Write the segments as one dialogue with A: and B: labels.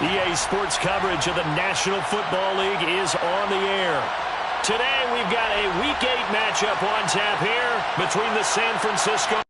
A: EA Sports coverage of the National Football League is on the air. Today we've got a Week 8 matchup on tap here between the San Francisco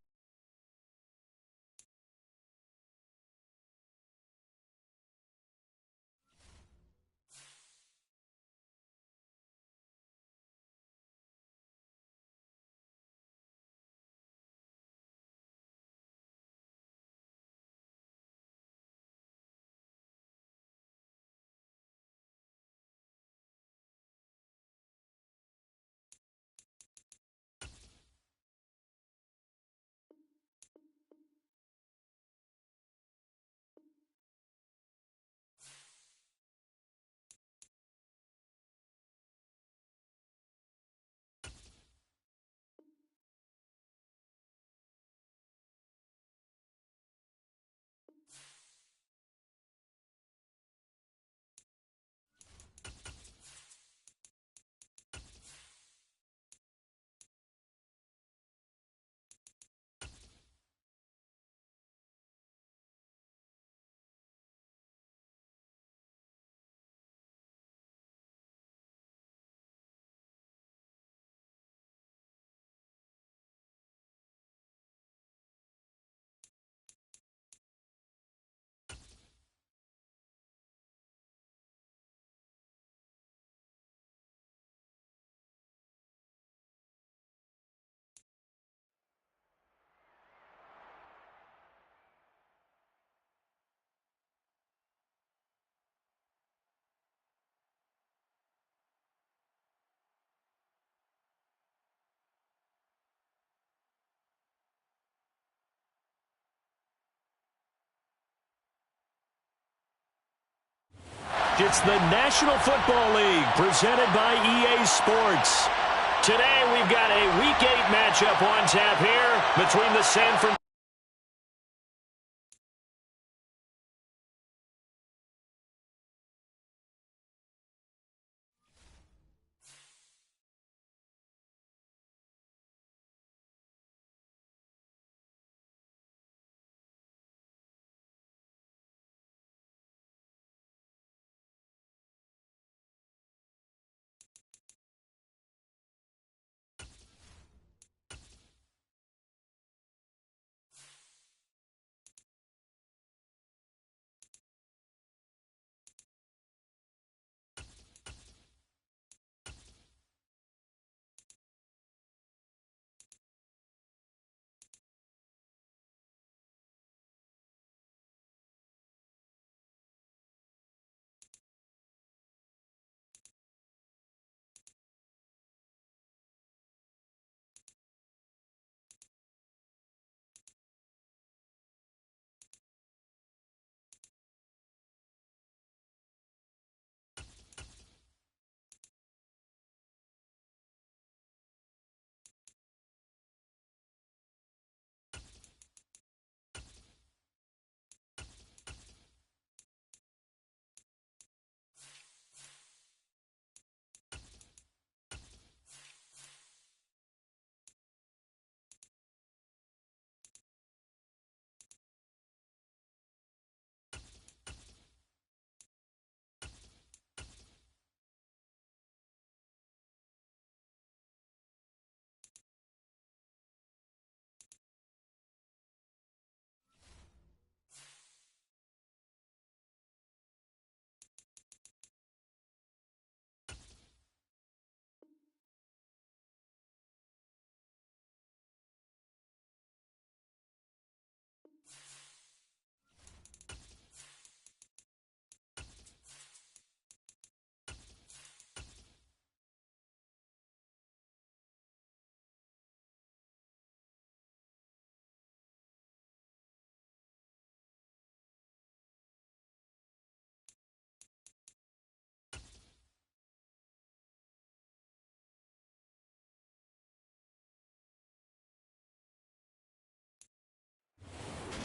A: It's the National Football League presented by EA Sports. Today we've got a Week 8 matchup on tap here between the San Francisco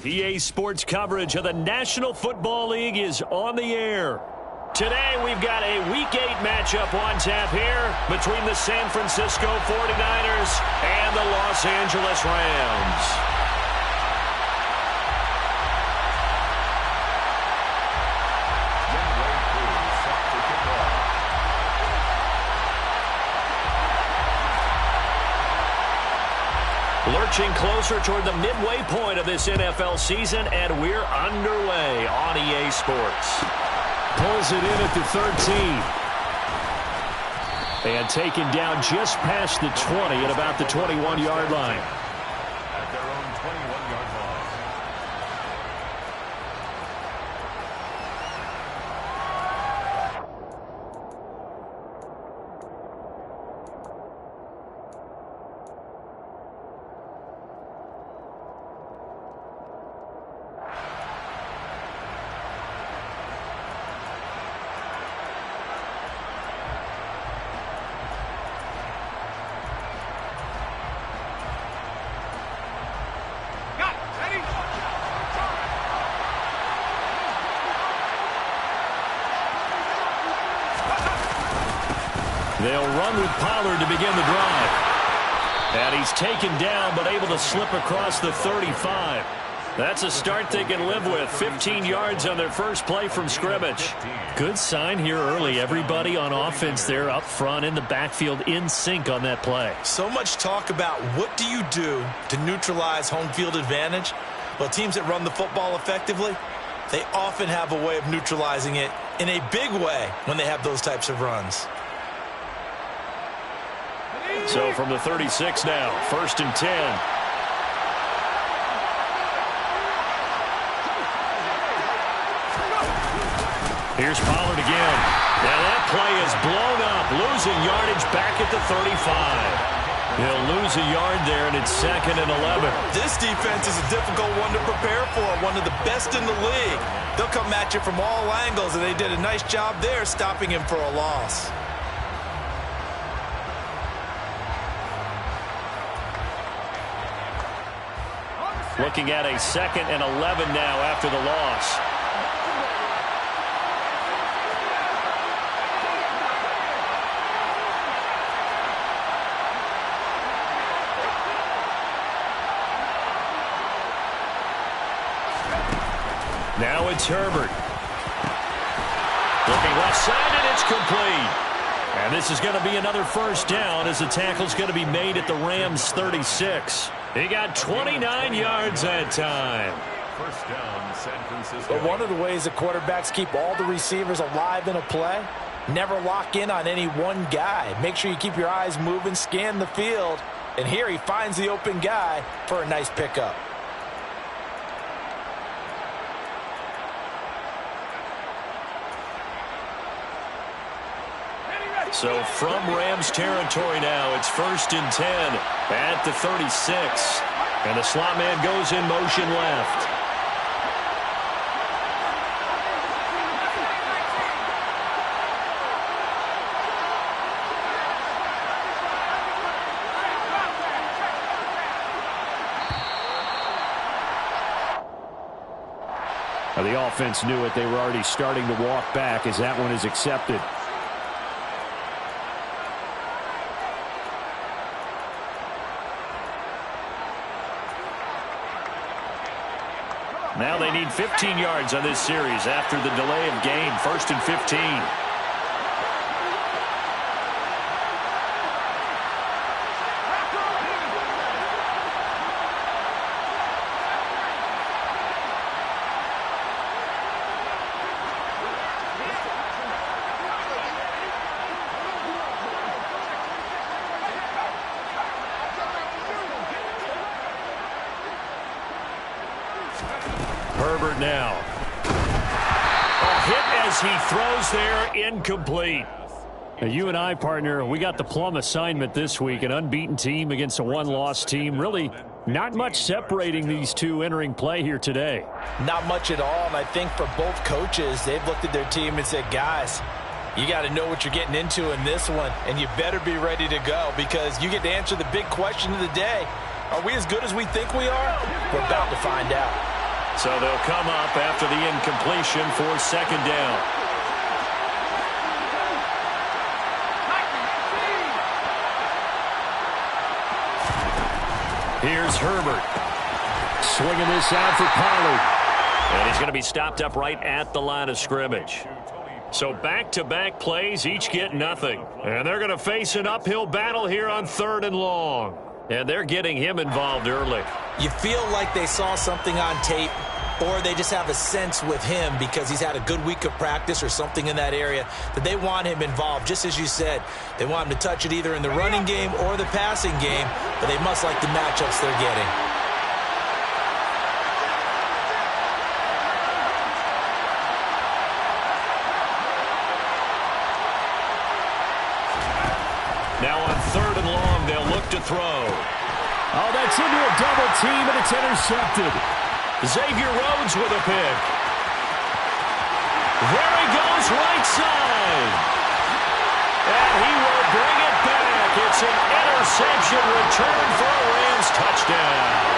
A: EA Sports coverage of the National Football League is on the air. Today we've got a Week 8 matchup on tap here between the San Francisco 49ers and the Los Angeles Rams. Lurching closer toward the midway point of this NFL season, and we're underway on EA Sports.
B: Pulls it in at the 13. And taken down just past the 20 at about the 21-yard line.
C: At their own 21-yard line.
A: They'll run with Pollard to begin the drive. And he's taken down, but able to slip across the 35. That's a start they can live with. 15 yards on their first play from scrimmage.
B: Good sign here early. Everybody on offense there up front in the backfield in sync on that play.
D: So much talk about what do you do to neutralize home field advantage. Well, teams that run the football effectively, they often have a way of neutralizing it in a big way when they have those types of runs.
A: So from the 36 now, 1st and 10. Here's Pollard again. Now that play is blown up, losing yardage back at the 35. He'll lose a yard there, and it's 2nd and 11.
D: This defense is a difficult one to prepare for, one of the best in the league. They'll come at you from all angles, and they did a nice job there stopping him for a loss.
A: Looking at a 2nd and 11 now after the loss. Now it's Herbert. Looking left side, and it's complete. And this is going to be another first down as the tackle's going to be made at the Rams' 36. He got 29 yards that time.
C: First down, San Francisco.
D: But one of the ways the quarterbacks keep all the receivers alive in a play, never lock in on any one guy. Make sure you keep your eyes moving, scan the field. And here he finds the open guy for a nice pickup.
A: So from Rams territory now, it's 1st and 10 at the 36. And the slot man goes in motion left.
B: Now, the offense knew it. They were already starting to walk back as that one is accepted.
A: Now they need 15 yards on this series after the delay of game. 1st and 15. Herbert now. A hit as he throws there, incomplete.
B: Now, you and I, partner, we got the plum assignment this week. An unbeaten team against a one-loss team. Really not much separating these two entering play here today.
D: Not much at all, and I think for both coaches, they've looked at their team and said, guys, you got to know what you're getting into in this one, and you better be ready to go because you get to answer the big question of the day. Are we as good as we think we are? We're about to find out.
A: So they'll come up after the incompletion for 2nd down. Here's Herbert.
B: Swinging this out for Pollard.
A: And he's going to be stopped up right at the line of scrimmage. So back-to-back plays, each get nothing. And they're going to face an uphill battle here on 3rd and long. And they're getting him involved early.
D: You feel like they saw something on tape, or they just have a sense with him because he's had a good week of practice or something in that area that they want him involved. Just as you said, they want him to touch it either in the running game or the passing game, but they must like the matchups they're getting.
A: Now on 3rd and long, they'll look to throw.
B: Oh, that's into a double team, and it's intercepted.
A: Xavier Rhodes with a pick. There he goes, right side. And he will bring it back. It's an interception return for a Rams touchdown.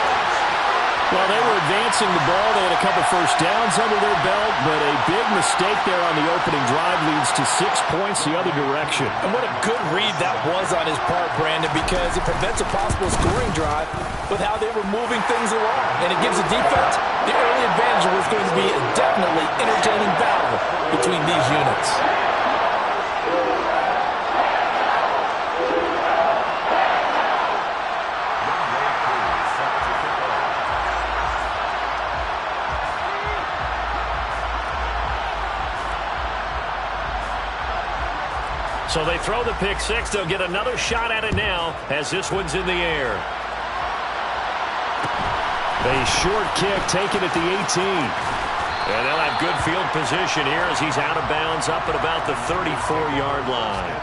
B: Well, they were advancing the ball. They had a couple first downs under their belt, but a big mistake there on the opening drive leads to 6 points the other direction.
D: And what a good read that was on his part, Brandon, because it prevents a possible scoring drive with how they were moving things along. And it gives the defense the early advantage of what's going to be a definitely entertaining battle between these units.
A: So they throw the pick six. They'll get another shot at it now as this one's in the air.
B: A short kick taken at the 18.
A: And they'll have good field position here as he's out of bounds up at about the 34-yard line.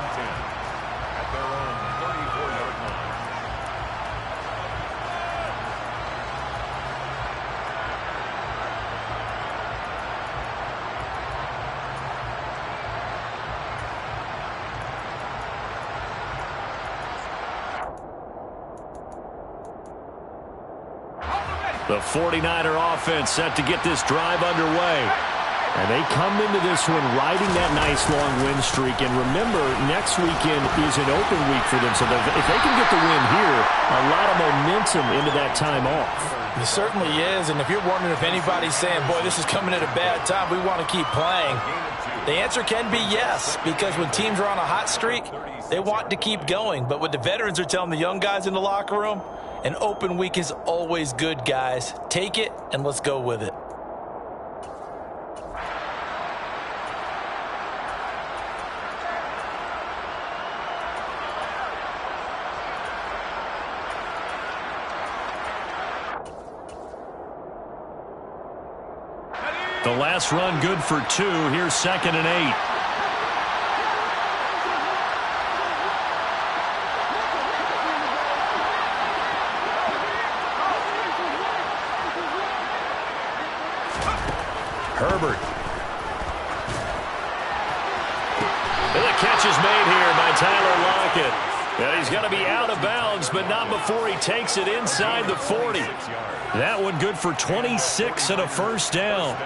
C: At their own 34-yard line.
A: The 49er offense set to get this drive underway.
B: And they come into this one riding that nice long win streak. And remember, next weekend is an open week for them. So if they can get the win here, a lot of momentum into that time off.
D: It certainly is. And if you're wondering if anybody's saying, boy, this is coming at a bad time, we want to keep playing, the answer can be yes. Because when teams are on a hot streak, they want to keep going. But what the veterans are telling the young guys in the locker room, an open week is always good, guys. Take it, and let's go with it.
A: The last run good for 2. Here's 2nd and 8. Herbert. And the catch is made here by Tyler Lockett. And he's going to be out of bounds, but not before he takes it inside the 40. That one good for 26 and a first down.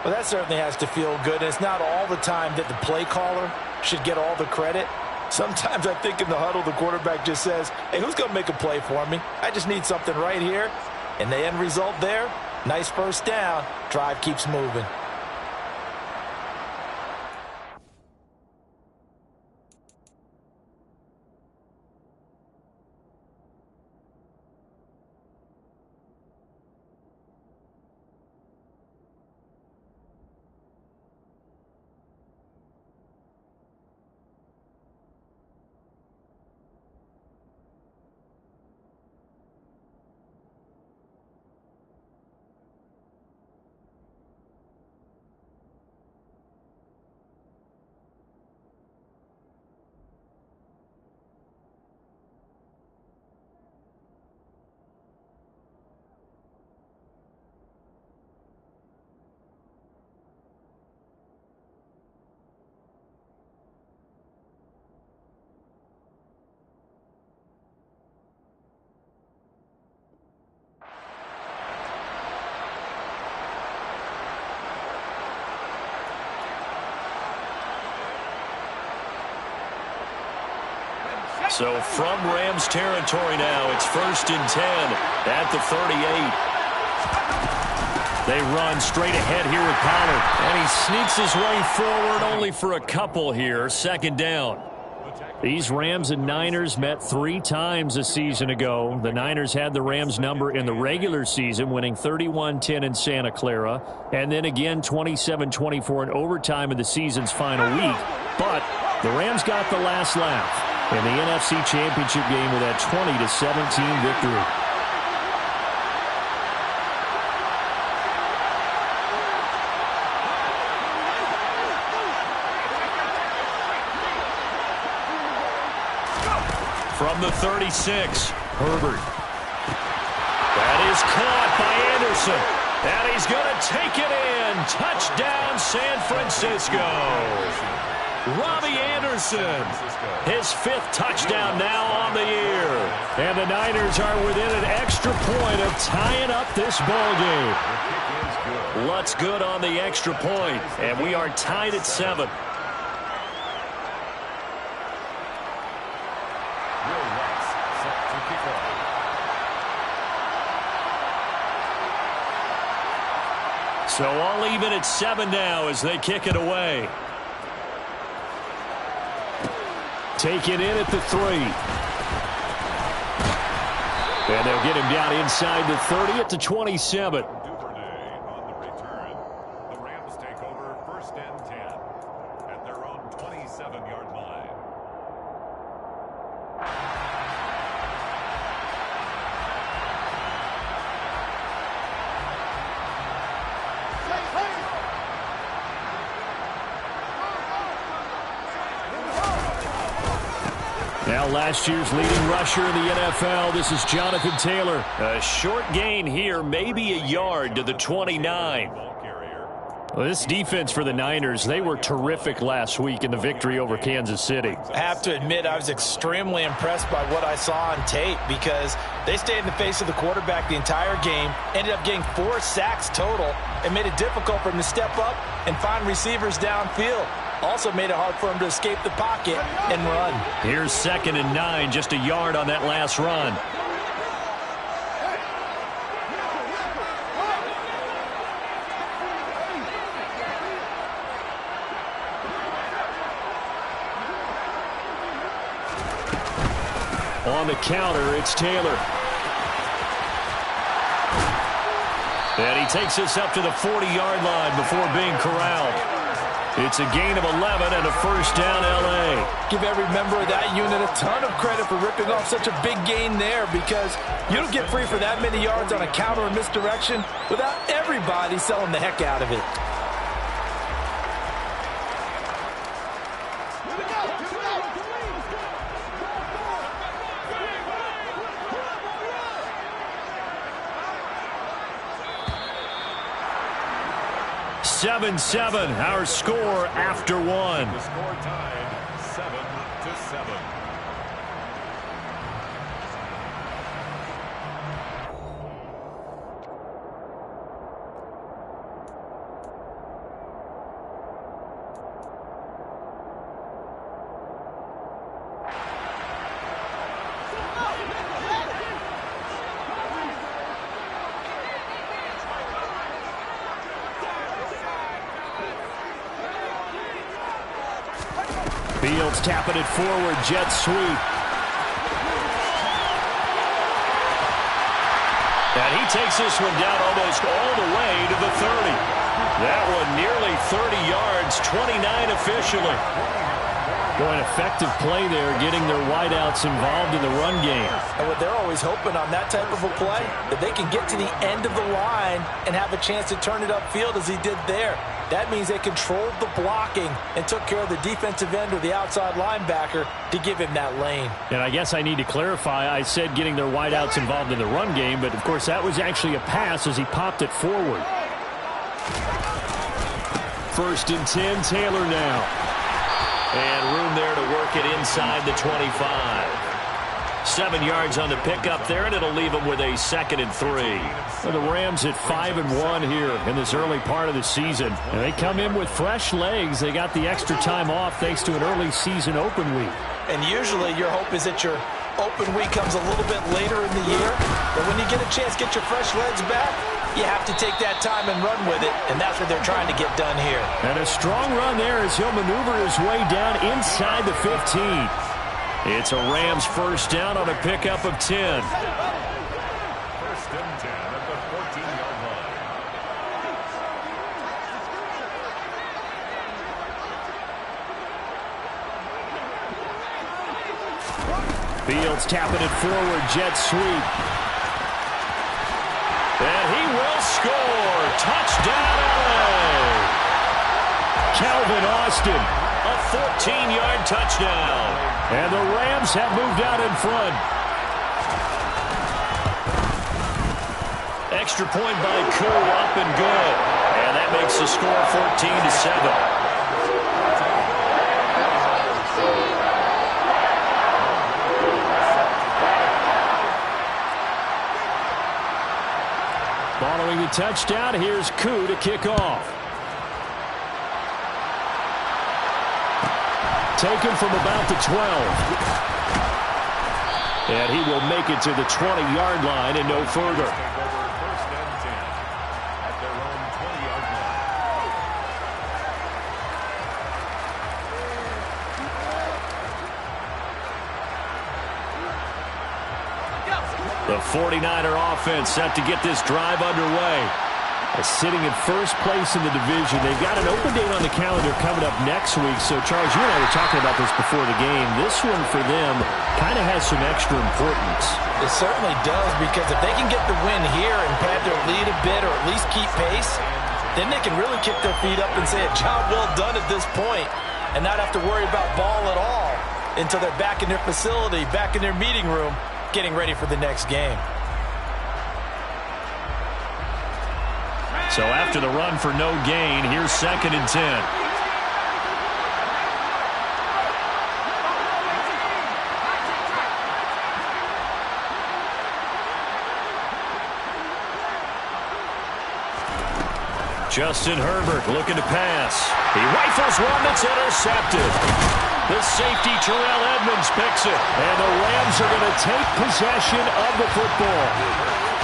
D: Well, that certainly has to feel good. And it's not all the time that the play caller should get all the credit. Sometimes I think in the huddle, the quarterback just says, hey, who's going to make a play for me? I just need something right here. And the end result there, nice first down. Drive keeps moving.
A: So from Rams territory now, it's 1st and 10 at the 38. They run straight ahead here with Pollard. And he sneaks his way forward only for a couple here. 2nd down.
B: These Rams and Niners met 3 times a season ago. The Niners had the Rams number in the regular season, winning 31-10 in Santa Clara, and then again 27-24 in overtime in the season's final week. But the Rams got the last laugh in the NFC Championship game with that 20-17 victory.
A: From the 36, Herbert. That is caught by Anderson. And he's going to take it in. Touchdown, San Francisco. Robbie Anderson, his 5th touchdown now on the year.
B: And the Niners are within an extra point of tying up this ball game.
A: Lutz good on the extra point, and we are tied at 7. So all even at 7 now as they kick it away.
B: Taken in at the 3. And they'll get him down inside the 30 at the 27.
C: Duvernay on the return. The Rams take over 1st and 10 at their own 27-yard line.
B: Now last year's leading rusher in the NFL, this is Jonathan Taylor.
A: A short gain here, maybe a yard to the 29.
B: Well, this defense for the Niners, they were terrific last week in the victory over Kansas City.
D: I have to admit, I was extremely impressed by what I saw on tape because they stayed in the face of the quarterback the entire game, ended up getting 4 sacks total, and made it difficult for him to step up and find receivers downfield. Also made it hard for him to escape the pocket and run.
A: Here's 2nd and 9, just a yard on that last run.
B: On the counter, it's Taylor.
A: And he takes us up to the 40-yard line before being corralled. It's a gain of 11 and a 1st down, L.A.
D: Give every member of that unit a ton of credit for ripping off such a big gain there because you don't get free for that many yards on a counter or misdirection without everybody selling the heck out of it.
A: Seven, our score after 1.
C: The score tied 7-7.
B: Fields tapping it forward, jet sweep.
A: And he takes this one down almost all the way to the 30. That one nearly 30 yards, 29 officially.
B: Boy, an effective play there, getting their wideouts involved in the run game.
D: And what they're always hoping on that type of a play, that they can get to the end of the line and have a chance to turn it upfield as he did there. That means they controlled the blocking and took care of the defensive end or the outside linebacker to give him that lane.
B: And I guess I need to clarify, I said getting their wideouts involved in the run game, but of course that was actually a pass as he popped it forward. 1st and 10, Taylor now.
A: And room there to work it inside the 25. 7 yards on the pickup there, and it'll leave them with a 2nd and 3.
B: Well, the Rams at 5-1 here in this early part of the season. And they come in with fresh legs. They got the extra time off thanks to an early season open week.
D: And usually your hope is that your open week comes a little bit later in the year. But when you get a chance to get your fresh legs back, you have to take that time and run with it, and that's what they're trying to get done here.
B: And a strong run there as he'll maneuver his way down inside the 15. It's a Rams first down on a pickup of 10.
C: First and 10 at the 14-yard line.
B: Fields tapping it forward, jet sweep.
A: And he will score. Touchdown, LA.
B: Calvin Austin.
A: A 14-yard touchdown.
B: And the Rams have moved out in front.
A: Extra point by Koo, up and good. And that makes the score 14-7.
B: Following the touchdown, here's Koo to kick off. Taken from about the 12. And he will make it to the 20-yard line and no further.
C: First and 10 at their own 20-yard line.
A: The 49er offense set to get this drive underway.
B: Sitting in first place in the division. They've got an open date on the calendar coming up next week. So, Charles, you and I were talking about this before the game. This one for them kind of has some extra importance.
D: It certainly does, because if they can get the win here and pad their lead a bit or at least keep pace, then they can really kick their feet up and say a job well done at this point and not have to worry about ball at all until they're back in their facility, back in their meeting room, getting ready for the next game.
A: So after the run for no gain, here's 2nd and 10. Justin Herbert looking to pass. He rifles one that's intercepted. The safety, Terrell Edmonds, picks it. And the Rams are going to take possession of the football.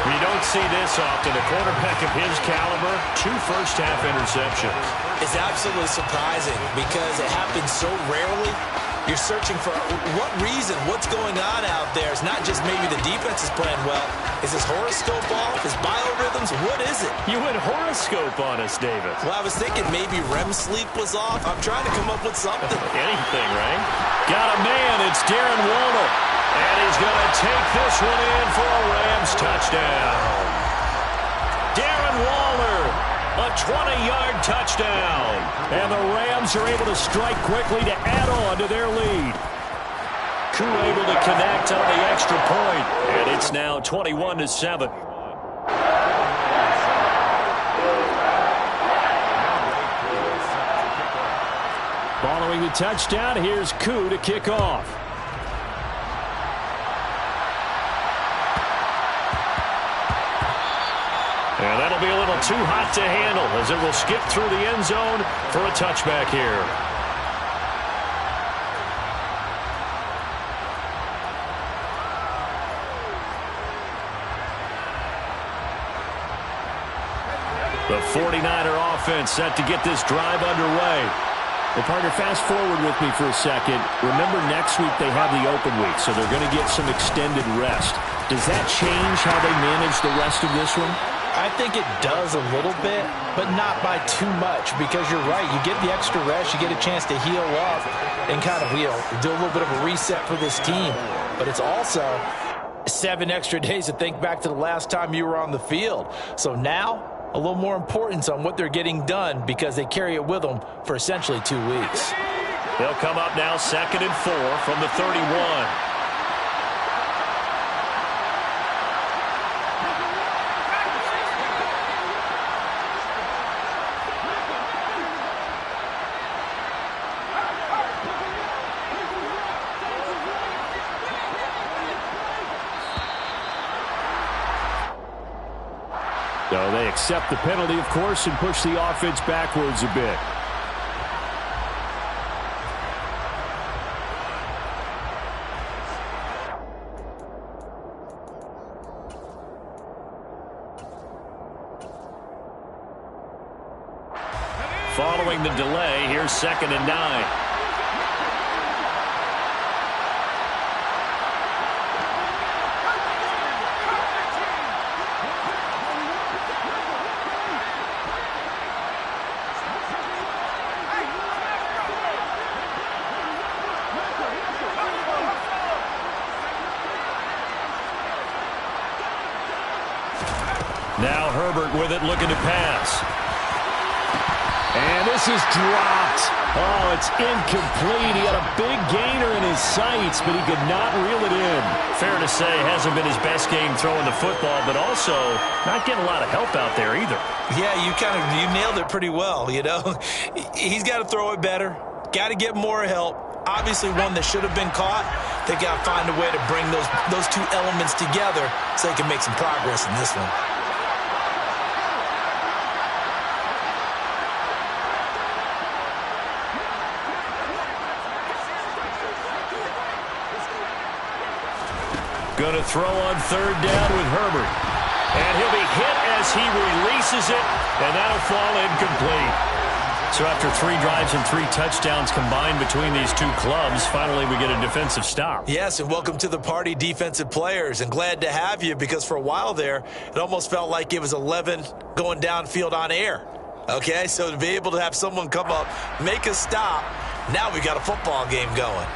A: We don't see this often. A quarterback of his caliber, 2 first-half interceptions.
D: It's absolutely surprising because it happens so rarely. You're searching for what reason, what's going on out there. It's not just maybe the defense is playing well. Is his horoscope off? His biorhythms? What is it?
A: You went horoscope on us, David.
D: Well, I was thinking maybe REM sleep was off. I'm trying to come up with something.
A: Anything, right? Got a man. It's Darren Waller. And he's going to take this one in for a Rams touchdown. Darren Waller, a 20-yard touchdown.
B: And the Rams are able to strike quickly to add on to their lead.
A: Koo able to connect on the extra point. And it's now 21-7.
B: Following the touchdown, here's Koo to kick off.
A: And that'll be a little too hot to handle as it will skip through the end zone for a touchback here. The 49er offense set to get this drive underway.
B: Well, partner, fast forward with me for a second. Remember, next week they have the open week, so they're going to get some extended rest. Does that change how they manage the rest of this one?
D: I think it does a little bit, but not by too much, because you're right. You get the extra rest. You get a chance to heal up and kind of do a little bit of a reset for this team. But it's also 7 extra days to think back to the last time you were on the field. So now, a little more importance on what they're getting done because they carry it with them for essentially 2 weeks.
A: They'll come up now 2nd and 4 from the 31.
B: So they accept the penalty, of course, and push the offense backwards a bit.
A: Following the delay, here's 2nd and 9. Now Herbert with it, looking to pass.
B: And this is dropped. Oh, it's incomplete. He had a big gainer in his sights, but he could not reel it in.
A: Fair to say, hasn't been his best game throwing the football, but also not getting a lot of help out there either.
D: Yeah, you nailed it pretty well, you know. He's got to throw it better. Got to get more help. Obviously one that should have been caught. They got to find a way to bring those two elements together so they can make some progress in this one.
A: Going to throw on 3rd down with Herbert. And he'll be hit as he releases it, and that'll fall incomplete. So after 3 drives and 3 touchdowns combined between these two clubs, finally we get a defensive stop.
D: Yes, and welcome to the party, defensive players. And glad to have you, because for a while there, it almost felt like it was 11 going downfield on air. Okay, so to be able to have someone come up, make a stop, now we got a football game going.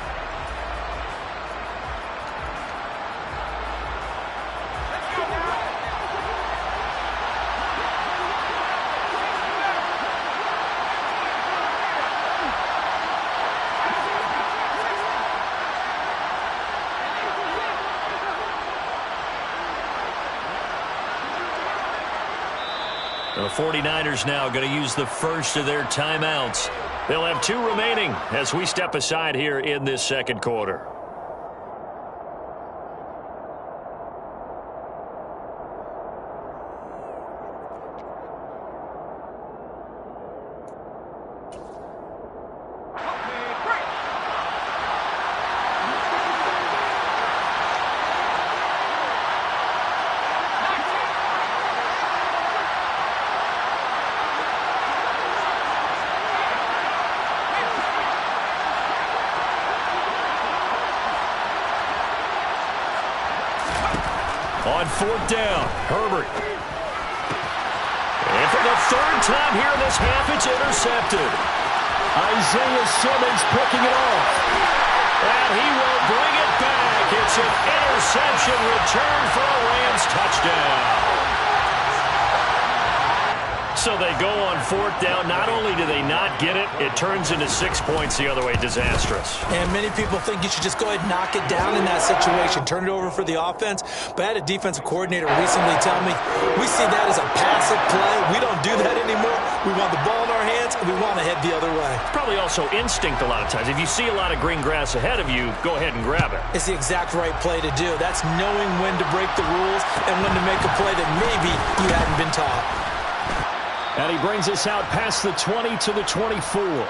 A: The 49ers now going to use the first of their timeouts. They'll have 2 remaining as we step aside here in this 2nd quarter. On 4th down, Herbert. And for the 3rd time here in this half, it's intercepted.
B: Isaiah Simmons picking it off.
A: And he will bring it back. It's an interception return for a Rams touchdown. So they go on 4th down. Not only do they not get it, it turns into 6 points the other way. Disastrous.
D: And many people think you should just go ahead and knock it down in that situation. Turn it over for the offense. But I had a defensive coordinator recently tell me, we see that as a passive play. We don't do that anymore. We want the ball in our hands, and we want to head the other way.
A: Probably also instinct a lot of times. If you see a lot of green grass ahead of you, go ahead and grab it.
D: It's the exact right play to do. That's knowing when to break the rules and when to make a play that maybe you hadn't been taught.
B: And he brings us out past the 20 to the 24.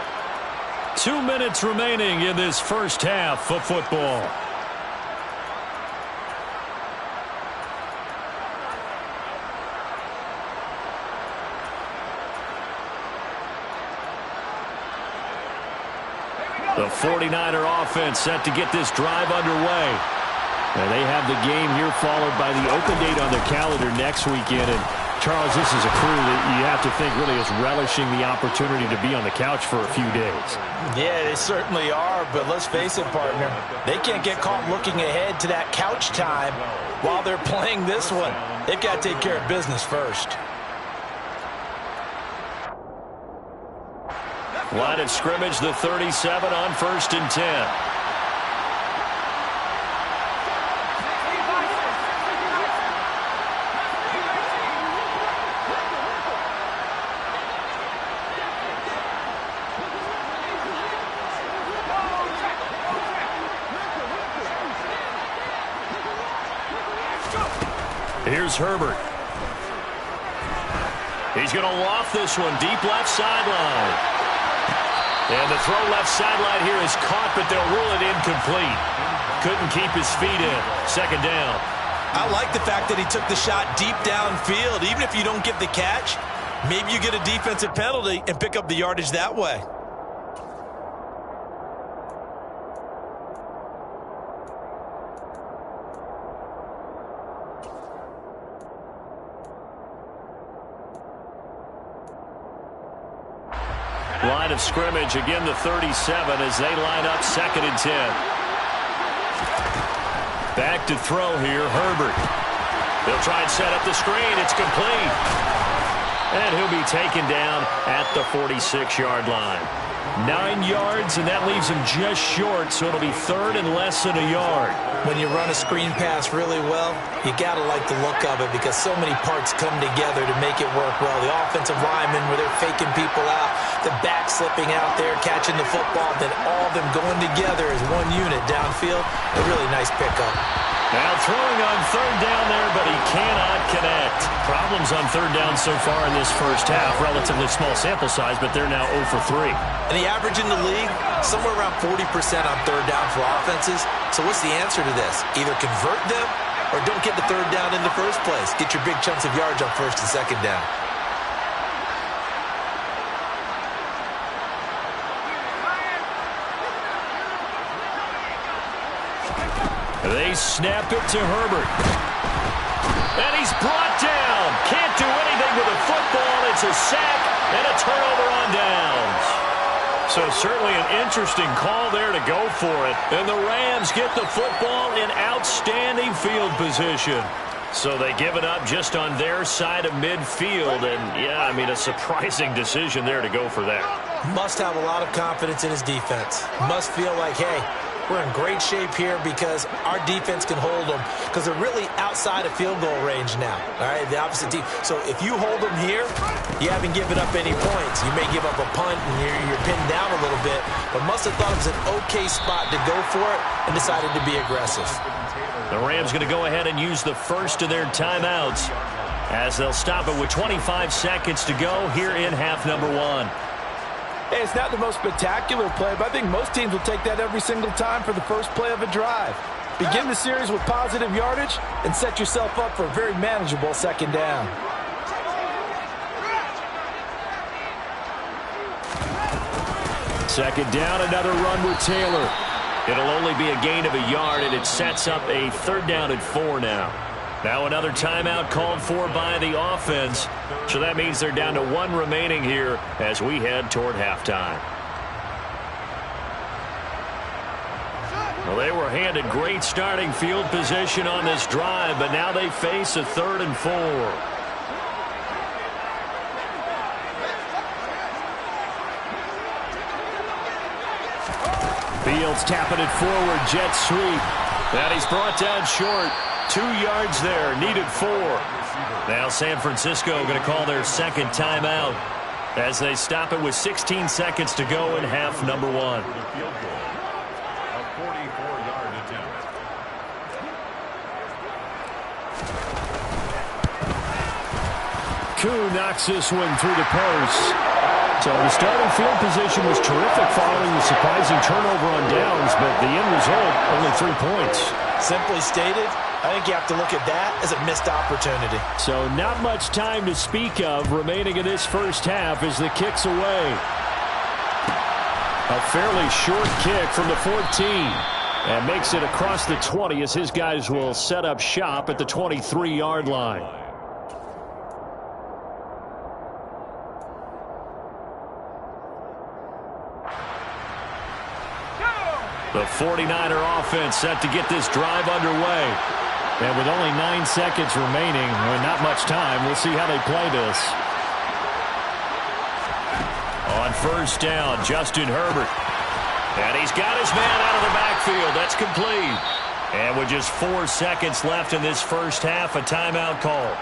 A: 2 minutes remaining in this first half of football. The 49er offense set to get this drive underway.
B: And they have the game here followed by the open date on their calendar next weekend. And Charles, this is a crew that you have to think really is relishing the opportunity to be on the couch for a few days.
D: Yeah, they certainly are, but let's face it, partner. They can't get caught looking ahead to that couch time while they're playing this one. They've got to take care of business first.
A: Line of scrimmage, the 37 on 1st and 10. Here's Herbert. He's going to loft this one deep left sideline. And the throw left sideline here is caught, but they'll rule it incomplete. Couldn't keep his feet in. 2nd down.
D: I like the fact that he took the shot deep downfield. Even if you don't get the catch, Maybe you get a defensive penalty and pick up the yardage that way.
A: Line of scrimmage, again the 37 as they line up 2nd and 10. Back to throw here, Herbert. They'll try and set up the screen. It's complete. And he'll be taken down at the 46-yard line. 9 yards, and that leaves him just short, so it'll be 3rd and less than a yard.
D: When you run a screen pass really well, you got to like the look of it because so many parts come together to make it work well. The offensive linemen, where they're faking people out, the back slipping out there, catching the football, then all of them going together as one unit downfield. A really nice pickup.
A: Now throwing on 3rd down there, but he cannot connect. Problems on 3rd down so far in this first half. Relatively small sample size, but they're now 0 for 3.
D: And the average in the league, somewhere around 40% on 3rd down for offenses. So what's the answer to this? Either convert them or don't get the 3rd down in the first place. Get your big chunks of yards on 1st and 2nd down.
A: They snap it to Herbert. And he's brought down. Can't do anything with the football. It's a sack and a turnover on downs. So certainly an interesting call there to go for it. And the Rams get the football in outstanding field position. So they give it up just on their side of midfield. And, yeah, I mean, a surprising decision there to go for that.
D: Must have a lot of confidence in his defense. Must feel like, hey, we're in great shape here because our defense can hold them because they're really outside of field goal range now. All right, the opposite team. So if you hold them here, you haven't given up any points. You may give up a punt and you're pinned down a little bit, but must have thought it was an okay spot to go for it and decided to be aggressive.
A: The Rams going to go ahead and use the first of their timeouts as they'll stop it with 25 seconds to go here in half number 1.
E: Hey, it's not the most spectacular play, but I think most teams will take that every single time for the first play of a drive. Begin the series with positive yardage and set yourself up for a very manageable 2nd down.
A: Second down, another run with Taylor. It'll only be a gain of a yard, and it sets up a 3rd down and 4 now. Now another timeout called for by the offense. So that means they're down to 1 remaining here as we head toward halftime. Well, they were handed great starting field position on this drive, but now they face a 3rd and 4. Fields tapping it forward, jet sweep. And he's brought down short. 2 yards there, needed 4. Now San Francisco going to call their 2nd timeout as they stop it with 16 seconds to go in half number 1.
C: A 44-yard attempt.
B: Kxng knocks this one through the post. So the starting field position was terrific following the surprising turnover on downs, but the end result, only 3 points.
D: Simply stated, I think you have to look at that as a missed opportunity.
B: So not much time to speak of remaining in this first half as the kick's away. A fairly short kick from the 14. And makes it across the 20 as his guys will set up shop at the 23-yard line.
A: The 49er offense set to get this drive underway.
B: And with only 9 seconds remaining, and not much time, we'll see how they play this.
A: On 1st down, Justin Herbert. And he's got his man out of the backfield. That's complete. And with just 4 seconds left in this first half, a timeout call.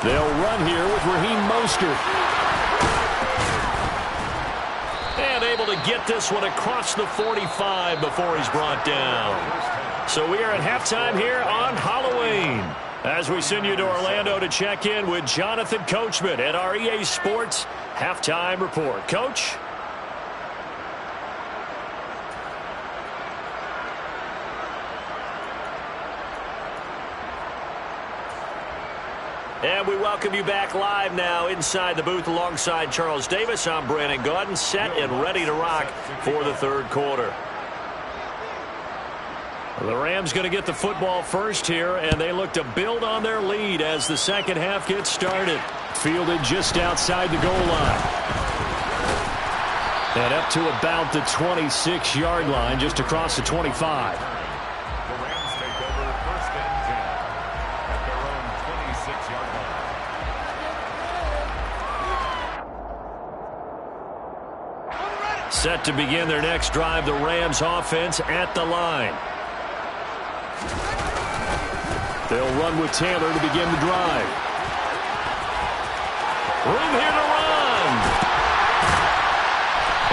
B: They'll run here with Raheem Mostert.
A: And able to get this one across the 45 before he's brought down. So we are at halftime here on Halloween, as we send you to Orlando to check in with Jonathan Coachman at our EA Sports Halftime Report. Coach? And we welcome you back live now inside the booth alongside Charles Davis. I'm Brandon Gaudin, set and ready to rock for the third quarter. The Rams going to get the football first here, and they look to build on their lead as the second half gets started.
B: Fielded just outside the goal line. And up to about the 26-yard line, just across the 25.
A: Set to begin their next drive, the Rams offense at the line.
B: They'll run with Taylor to begin the drive.
A: Room here to run.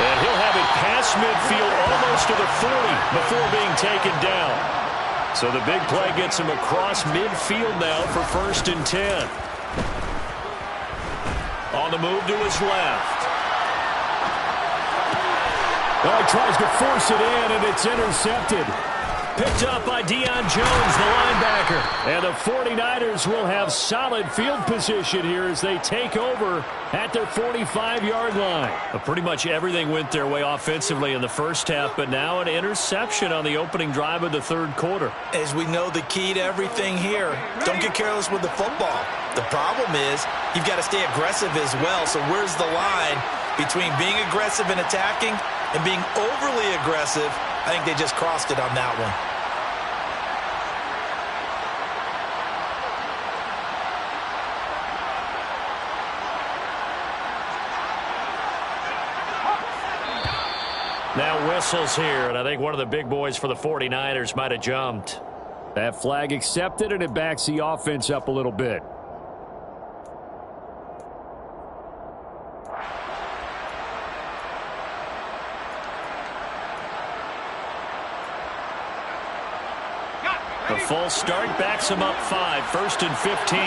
A: And he'll have it past midfield almost to the 40 before being taken down. So the big play gets him across midfield now for 1st and 10. On the move to his left.
B: Well, he tries to force it in, and it's intercepted.
A: Picked up by Deion Jones, the linebacker.
B: And the 49ers will have solid field position here as they take over at their 45-yard line.
A: But pretty much everything went their way offensively in the first half, but now an interception on the opening drive of the third quarter.
D: As we know, the key to everything here, don't get careless with the football. The problem is you've got to stay aggressive as well. So where's the line between being aggressive and attacking and being overly aggressive? I think they just crossed it on that one.
A: Now whistles here, and I think one of the big boys for the 49ers might have jumped.
B: That flag accepted, and it backs the offense up a little bit.
A: The full start backs him up 5, 1st and 15.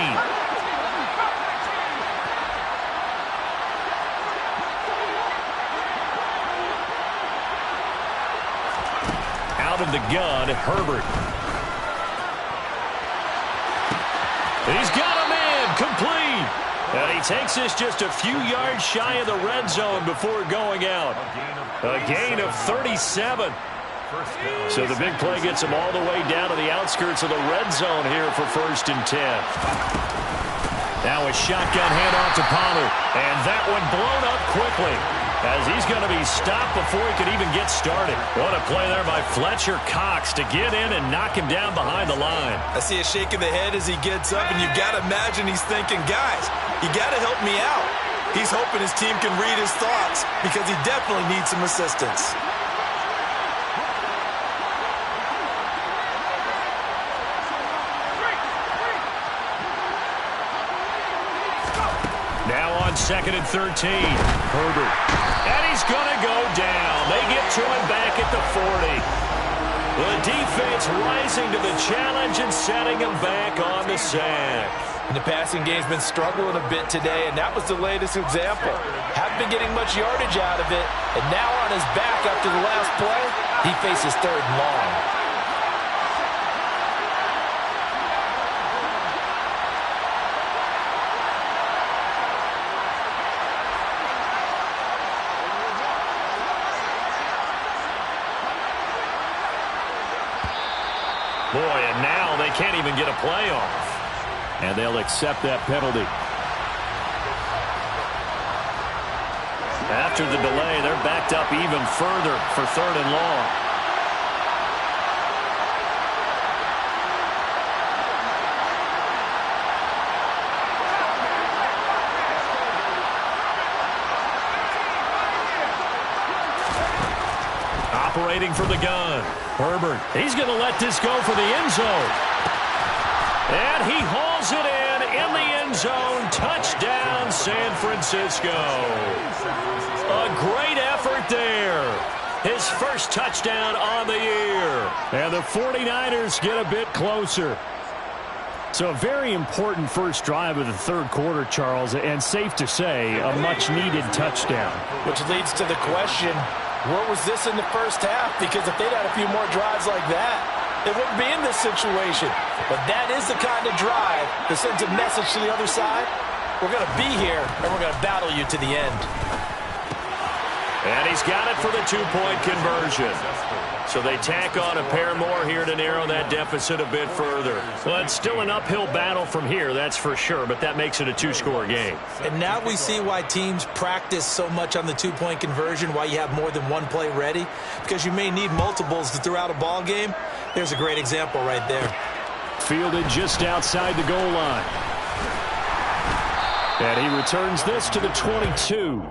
A: Out of the gun, Herbert. He's got a man, complete. And he takes this just a few yards shy of the red zone before going out. A gain of 37. So the big play gets him all the way down to the outskirts of the red zone here for 1st and 10. Now a shotgun handoff to Pollard. And that one blown up quickly as he's going to be stopped before he can even get started. What a play there by Fletcher Cox to get in and knock him down behind the line.
D: I see a shake of the head as he gets up, and you got to imagine he's thinking, guys, you got to help me out. He's hoping his team can read his thoughts because he definitely needs some assistance.
A: Now on 2nd and 13. Herbert. And he's going to go down. They get to him back at the 40. The defense rising to the challenge and setting him back on the sack.
D: And the passing game's been struggling a bit today, and that was the latest example. Haven't been getting much yardage out of it, and now on his back after the last play, he faces 3rd and long.
A: Boy, and now they can't even get a play off.
B: And they'll accept that penalty.
A: After the delay, they're backed up even further for 3rd and long. Operating from the gun. Herbert. He's going to let this go for the end zone. And he hauls it in the end zone. Touchdown, San Francisco. A great effort there. His first touchdown on the year.
B: And the 49ers get a bit closer. So a very important first drive of the third quarter, Charles, and safe to say, a much-needed touchdown.
E: Which leads to the question, where was this in the first half? Because if they'd had a few more drives like that, they wouldn't be in this situation. But that is the kind of drive that sends a message to the other side. We're going to be here, and we're going to battle you to the end.
A: And he's got it for the two-point conversion. So they tack on a pair more here to narrow that deficit a bit further. Well, it's still an uphill battle from here, that's for sure, but that makes it a two-score game.
E: And now we see why teams practice so much on the two-point conversion, why you have more than one play ready, because you may need multiples to throw out a ball game. There's a great example right there.
B: Fielded just outside the goal line. And he returns this to the 22.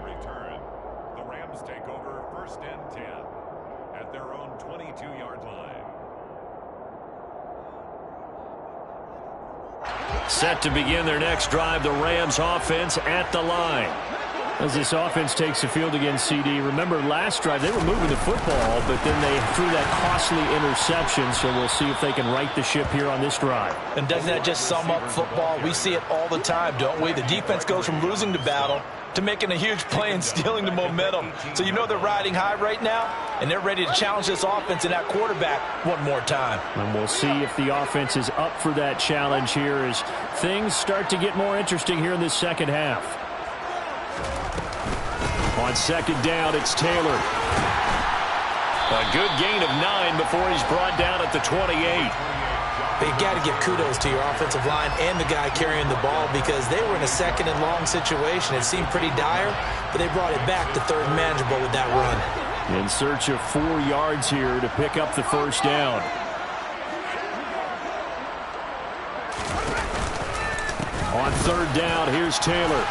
A: Set to begin their next drive, the Rams offense at the line.
B: As this offense takes the field against CD, remember last drive they were moving the football, but then they threw that costly interception, so we'll see if they can right the ship here on this drive.
E: And doesn't that just sum up football? We see it all the time, don't we? The defense goes from losing the battle to making a huge play and stealing the momentum. So you know they're riding high right now, and they're ready to challenge this offense and that quarterback one more time.
B: And we'll see if the offense is up for that challenge here as things start to get more interesting here in this second half. On second down, it's Taylor.
A: A good gain of 9 before he's brought down at the 28.
E: But you got to give kudos to your offensive line and the guy carrying the ball because they were in a second and long situation. It seemed pretty dire, but they brought it back to third and manageable with that run.
B: In search of 4 yards here to pick up the first down. On third down, here's Taylor.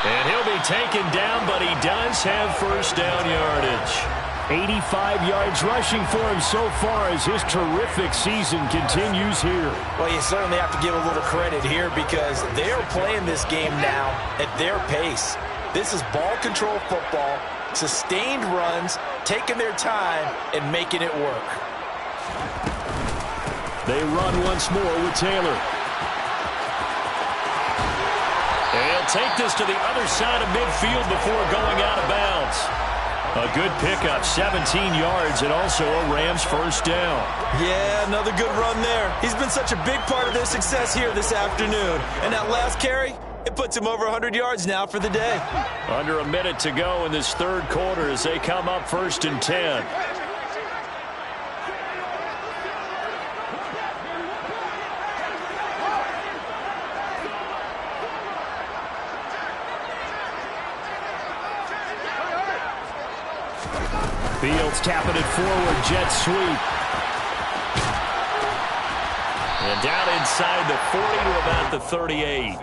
A: And he'll be taken down, but he does have first down yardage.
B: 85 yards rushing for him so far as his terrific season continues here.
E: Well, you certainly have to give a little credit here because they're playing this game now at their pace. This is ball control football, sustained runs, taking their time, and making it work.
B: They run once more with Taylor.
A: And he'll take this to the other side of midfield before going out of bounds. A good pickup, 17 yards, and also a Rams first down.
E: Yeah, another good run there. He's been such a big part of their success here this afternoon. And that last carry, it puts him over 100 yards now for the day.
A: Under a minute to go in this third quarter as they come up first and 10.
B: Fields tapping it forward, jet sweep.
A: And down inside the 40 to about the 38.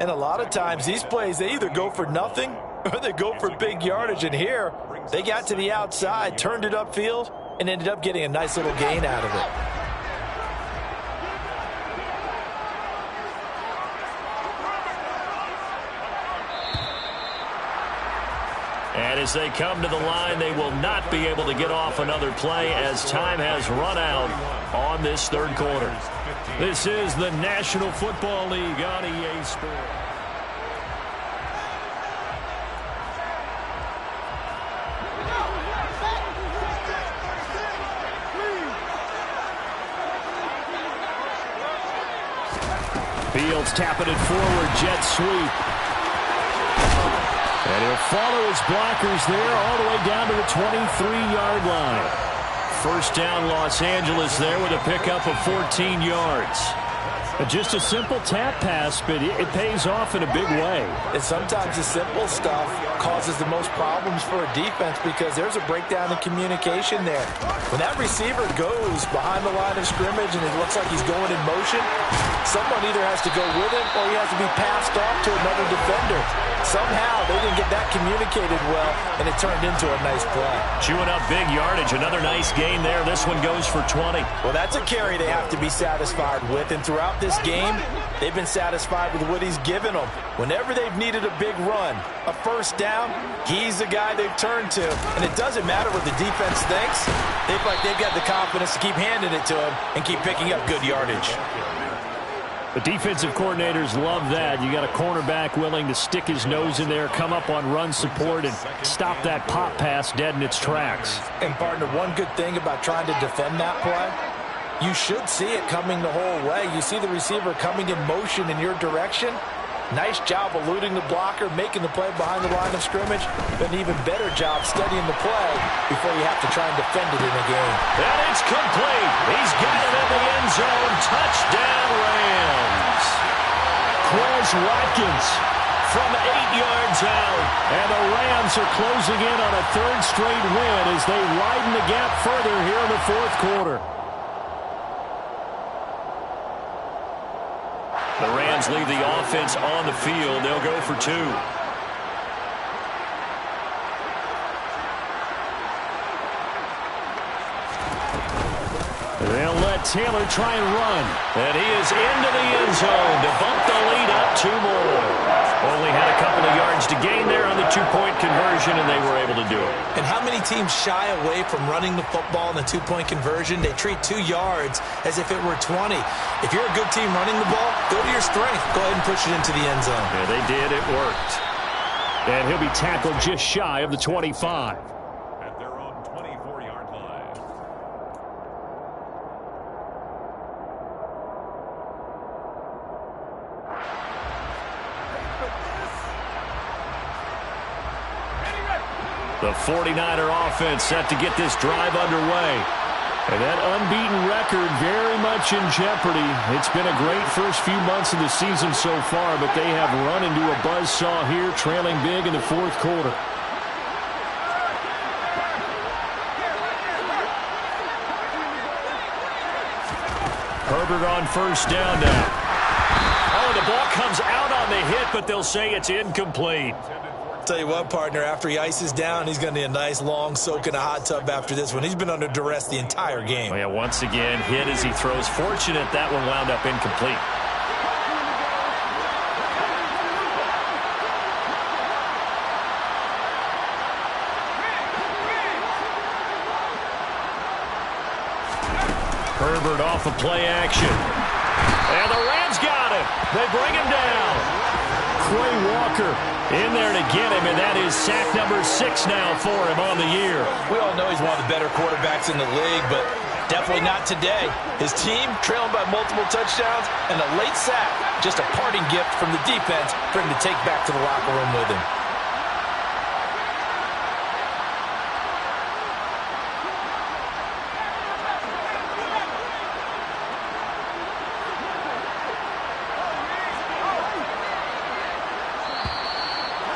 E: And a lot of times these plays, they either go for nothing or they go for big yardage. And here, they got to the outside, turned it upfield, and ended up getting a nice little gain out of it.
A: And as they come to the line, they will not be able to get off another play as time has run out on this third quarter. This is the National Football League on EA Sports.
B: Fields tapping it forward, jet sweep. And he'll follow his blockers there all the way down to the 23-yard line. First down, Los Angeles there with a pickup of 14 yards. Just a simple tap pass, but it pays off in a big way.
E: And sometimes the simple stuff causes the most problems for a defense because there's a breakdown in communication there. When that receiver goes behind the line of scrimmage and it looks like he's going in motion, someone either has to go with him or he has to be passed off to another defender. Somehow they didn't get that communicated well, and it turned into a nice play.
A: Chewing up big yardage. Another nice gain there. This one goes for 20.
E: Well, that's a carry they have to be satisfied with, and throughout this game, they've been satisfied with what he's given them. Whenever they've needed a big run, a first down, he's the guy they've turned to. And it doesn't matter what the defense thinks. They feel like they've got the confidence to keep handing it to him and keep picking up good yardage.
B: The defensive coordinators love that. You got a cornerback willing to stick his nose in there, come up on run support, and stop that pop pass dead in its tracks.
E: And, partner, one good thing about trying to defend that play, you should see it coming the whole way. You see the receiver coming in motion in your direction. Nice job eluding the blocker, making the play behind the line of scrimmage, but an even better job studying the play before you have to try and defend it in a game.
A: And it's complete. He's got it in the end zone. Touchdown, Rams.
B: Quez Watkins
A: From 8 yards out.
B: And the Rams are closing in on a third straight win as they widen the gap further here in the fourth quarter.
A: The Rams leave the offense on the field. They'll go for 2.
B: They'll let Taylor try and run.
A: And he is into the end zone to bump the lead up 2 more. Only had a couple of yards to gain there on the 2-point conversion, and they were able to do it.
E: And how many teams shy away from running the football in the 2-point conversion? They treat 2 yards as if it were 20. If you're a good team running the ball, go to your strength. Go ahead and push it into the end zone.
A: Yeah, they did. It worked.
B: And he'll be tackled just shy of the 25.
C: At their own 24-yard line.
A: The 49er offense set to get this drive underway.
B: And that unbeaten record very much in jeopardy. It's been a great first few months of the season so far, but they have run into a buzzsaw here, trailing big in the fourth quarter.
A: Herbert on first down now. Oh, the ball comes out on the hit, but they'll say it's incomplete.
E: Tell you what, partner, after he ices down, he's going to need a nice long soak in a hot tub after this one. He's been under duress the entire game.
A: Oh, yeah, once again, hit as he throws. Fortunate that one wound up incomplete. Herbert off of play action. And the Rams got him. They bring him down.
B: Quay Walker
A: in there to get him, and that is sack number 6 now for him on the year.
E: We all know he's one of the better quarterbacks in the league, but definitely not today. His team trailing by multiple touchdowns, and a late sack, just a parting gift from the defense for him to take back to the locker room with him.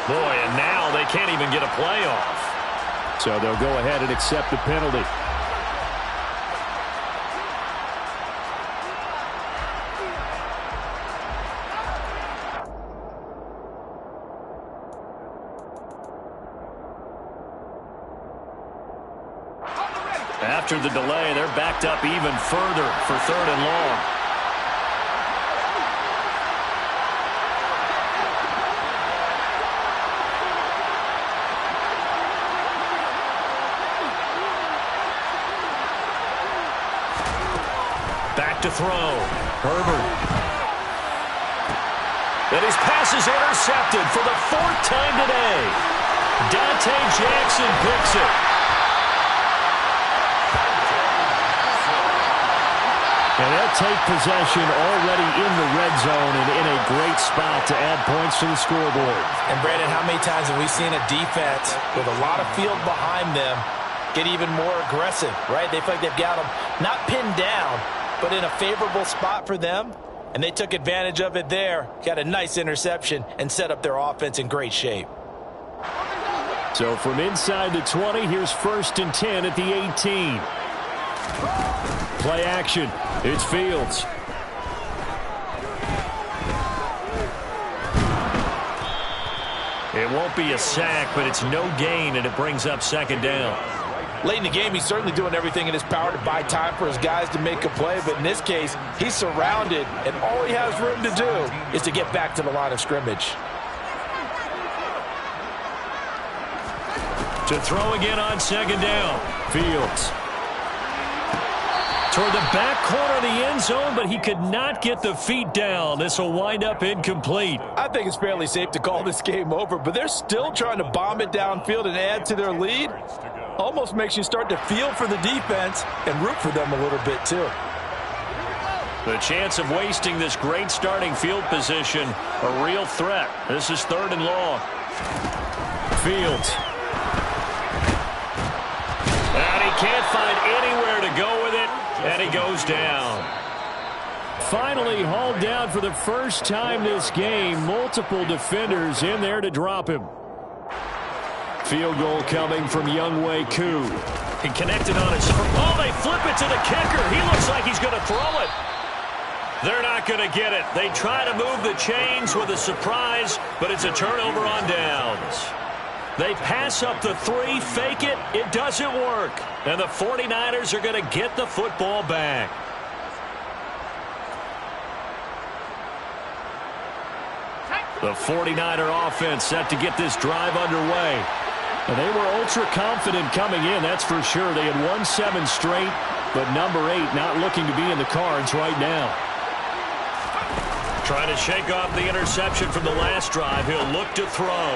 A: Boy, and now they can't even get a play off.
B: So they'll go ahead and accept the penalty.
A: After the delay, they're backed up even further for 3rd and long. Back to throw. Herbert. And his pass is intercepted for the 4th time today. Dante Jackson picks it.
B: And they'll take possession already in the red zone and in a great spot to add points to the scoreboard.
E: And, Brandon, how many times have we seen a defense with a lot of field behind them get even more aggressive, right? They feel like they've got them not pinned down, but in a favorable spot for them, and they took advantage of it there, got a nice interception, and set up their offense in great shape.
B: So from inside the 20, here's 1st and 10 at the 18. Play action. It's Fields.
A: won't be a sack, but it's no gain, and it brings up second down.
E: Late in the game, he's certainly doing everything in his power to buy time for his guys to make a play, but in this case, he's surrounded, and all he has room to do is to get back to the line of scrimmage.
A: To throw again on second down. Fields. Toward the back corner of the end zone, but he could not get the feet down. This will wind up incomplete.
E: I think it's fairly safe to call this game over, but they're still trying to bomb it downfield and add to their lead. Almost makes you start to feel for the defense and root for them a little bit too.
A: The chance of wasting this great starting field position, a real threat. This is 3rd and long. Fields. And he can't find anywhere to go with it, and he goes down. Finally hauled down for the first time this game. Multiple defenders in there to drop him. Field goal coming from Younghoe Koo. He connected on his... Oh, they flip it to the kicker. He looks like he's going to throw it. They're not going to get it. They try to move the chains with a surprise, but it's a turnover on downs. They pass up the 3, fake it. It doesn't work. And the 49ers are going to get the football back. The 49er offense set to get this drive underway. And they were ultra confident coming in, that's for sure. They had won 7 straight, but number 8 not looking to be in the cards right now. Trying to shake off the interception from the last drive. He'll look to throw.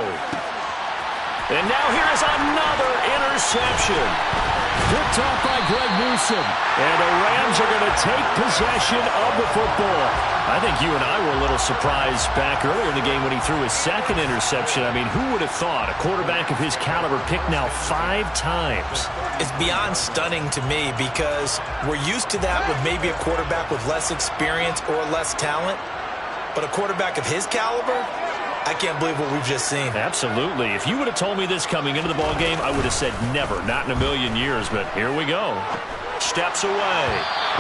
A: And now here is another interception. Picked off by Greg Newsome. And the Rams are going to take possession of the football. I think you and I were a little surprised back earlier in the game when he threw his 2nd interception. I mean, who would have thought a quarterback of his caliber picked now 5 times?
D: It's beyond stunning to me because we're used to that with maybe a quarterback with less experience or less talent. But a quarterback of his caliber, I can't believe what we've just seen.
A: Absolutely. If you would have told me this coming into the ballgame, I would have said never, not in a million years. But here we go. Steps away.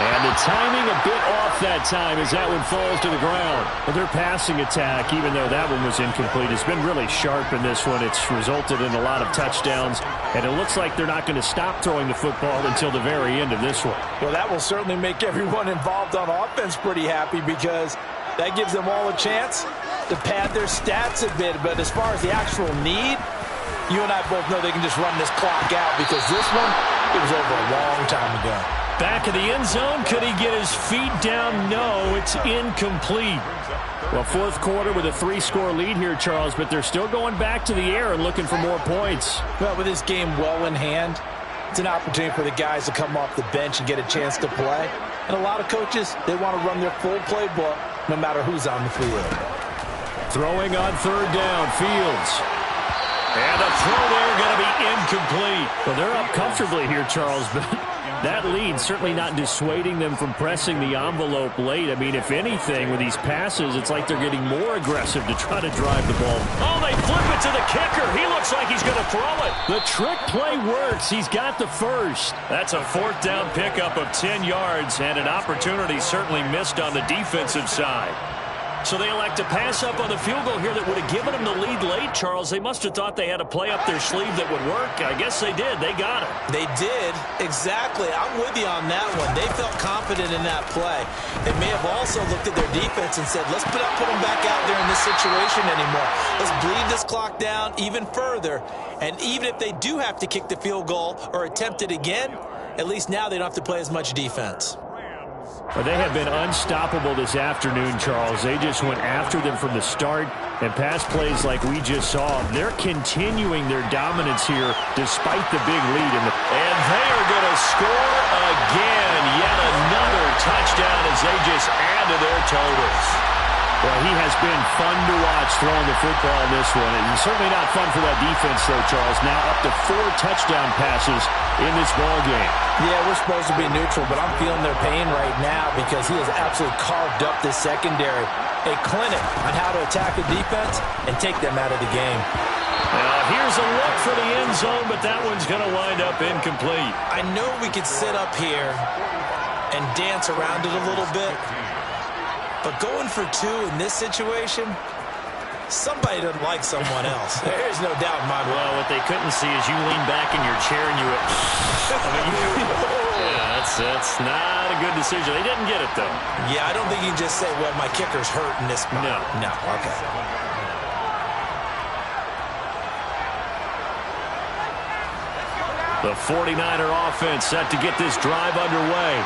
A: And the timing a bit off that time as that one falls to the ground. But their passing attack, even though that one was incomplete, has been really sharp in this one. It's resulted in a lot of touchdowns. And it looks like they're not going to stop throwing the football until the very end of this one.
E: Well, that will certainly make everyone involved on offense pretty happy because that gives them all a chance to pad their stats a bit. But as far as the actual need, you and I both know they can just run this clock out because this one, it was over a long time ago.
A: Back of the end zone. Could he get his feet down? No, it's incomplete. Well, 4th quarter with a 3-score lead here, Charles, but they're still going back to the air and looking for more points.
E: Well, with this game well in hand, it's an opportunity for the guys to come off the bench and get a chance to play. And a lot of coaches, they want to run their full playbook no matter who's on the field.
A: Throwing on 3rd down, Fields. And a throw there going to be incomplete. Well, they're up comfortably here, Charles, but that lead certainly not dissuading them from pressing the envelope late. I mean, if anything, with these passes, it's like they're getting more aggressive to try to drive the ball. Oh, they flip it to the kicker. He looks like he's going to throw it. The trick play works. He's got the first. That's a 4th down pickup of 10 yards and an opportunity certainly missed on the defensive side. So they elect to pass up on the field goal here that would have given them the lead late, Charles. They must have thought they had a play up their sleeve that would work. I guess they did. They got it.
D: They did. Exactly. I'm with you on that one. They felt confident in that play. They may have also looked at their defense and said, let's put them back out there in this situation anymore. Let's bleed this clock down even further. And even if they do have to kick the field goal or attempt it again, at least now they don't have to play as much defense.
B: Well, they have been unstoppable this afternoon, Charles. They just went after them from the start, and pass plays like we just saw. They're continuing their dominance here despite the big lead. And
A: they are going to score again. Yet another touchdown as they just add to their totals.
B: Well, he has been fun to watch throwing the football in this one. And certainly not fun for that defense, though, Charles. Now up to 4 touchdown passes in this ball game.
E: Yeah, we're supposed to be neutral, but I'm feeling their pain right now because he has absolutely carved up this secondary. A clinic on how to attack a defense and take them out of the game.
A: Now, here's a look for the end zone, but that one's going to wind up incomplete.
D: I know we could sit up here and dance around it a little bit, but going for 2 in this situation,
E: Somebody doesn't like someone else. There's no doubt in my mind.
B: Well, what they couldn't see is you lean back in your chair and you went, yeah, that's not a good decision. They didn't get it, though.
E: Yeah, I don't think you can just say, well, my kicker's hurt in this spot. No, okay.
A: The 49er offense set to get this drive underway.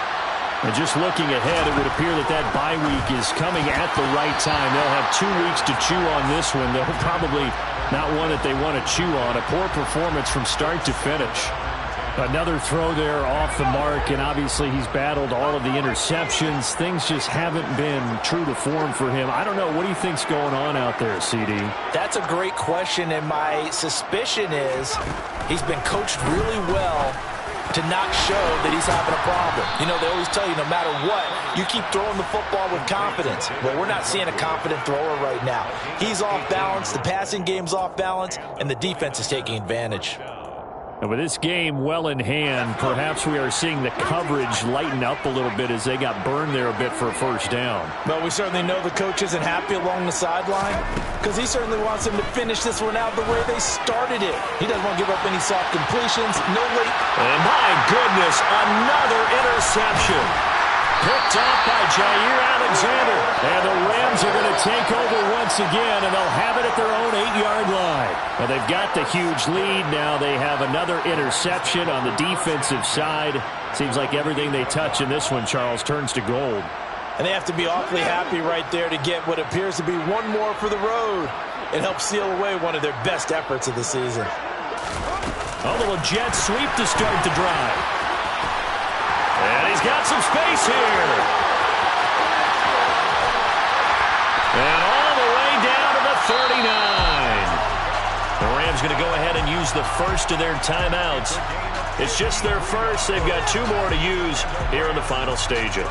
A: And just looking ahead, it would appear that that bye week is coming at the right time. They'll have 2 weeks to chew on this one. They'll probably not one that they want to chew on. A poor performance from start to finish. Another throw there off the mark, and obviously he's battled all of the interceptions. Things just haven't been true to form for him. I don't know. What do you think's going on out there, CD?
E: That's a great question, and my suspicion is he's been coached really well to not show that he's having a problem. You know, they always tell you no matter what, you keep throwing the football with confidence. Well, we're not seeing a confident thrower right now. He's off balance, the passing game's off balance, and the defense is taking advantage.
A: And with this game well in hand, perhaps we are seeing the coverage lighten up a little bit as they got burned there a bit for a first down.
E: But we certainly know the coach isn't happy along the sideline because he certainly wants them to finish this one out the way they started it. He doesn't want to give up any soft completions, no late.
A: And my goodness, another interception. Picked off by Jair Alexander. And the Rams are going to take over once again, and they'll have it at their own 8-yard line. Well, they've got the huge lead. Now they have another interception on the defensive side. Seems like everything they touch in this one, Charles, turns to gold.
E: And they have to be awfully happy right there to get what appears to be one more for the road. It helps seal away one of their best efforts of the season.
A: A little jet sweep to start the drive. And he's got some space here. And all the way down to the 39. The Rams going to go ahead and use the first of their timeouts. It's just their first. They've got 2 more to use here in the final stages.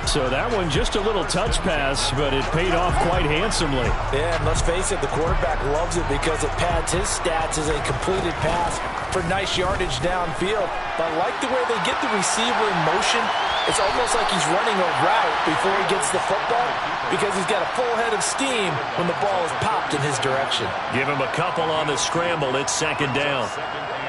A: So that one just a little touch pass, but it paid off quite handsomely.
E: Yeah, and let's face it, the quarterback loves it because it pads his stats as a completed pass for nice yardage downfield. But I like the way they get the receiver in motion. It's almost like he's running a route before he gets the football because he's got a full head of steam when the ball is popped in his direction.
A: Give him a couple on the scramble. It's second down.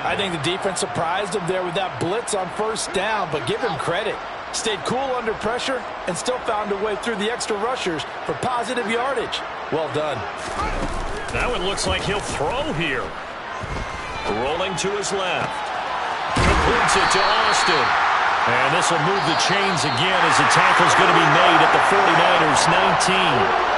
E: I think the defense surprised him there with that blitz on first down, but give him credit. Stayed cool under pressure and still found a way through the extra rushers for positive yardage. Well done.
A: That one looks like he'll throw here. Rolling to his left. Completes it to Austin. And this will move the chains again as the tackle's going to be made at the 49ers' 19.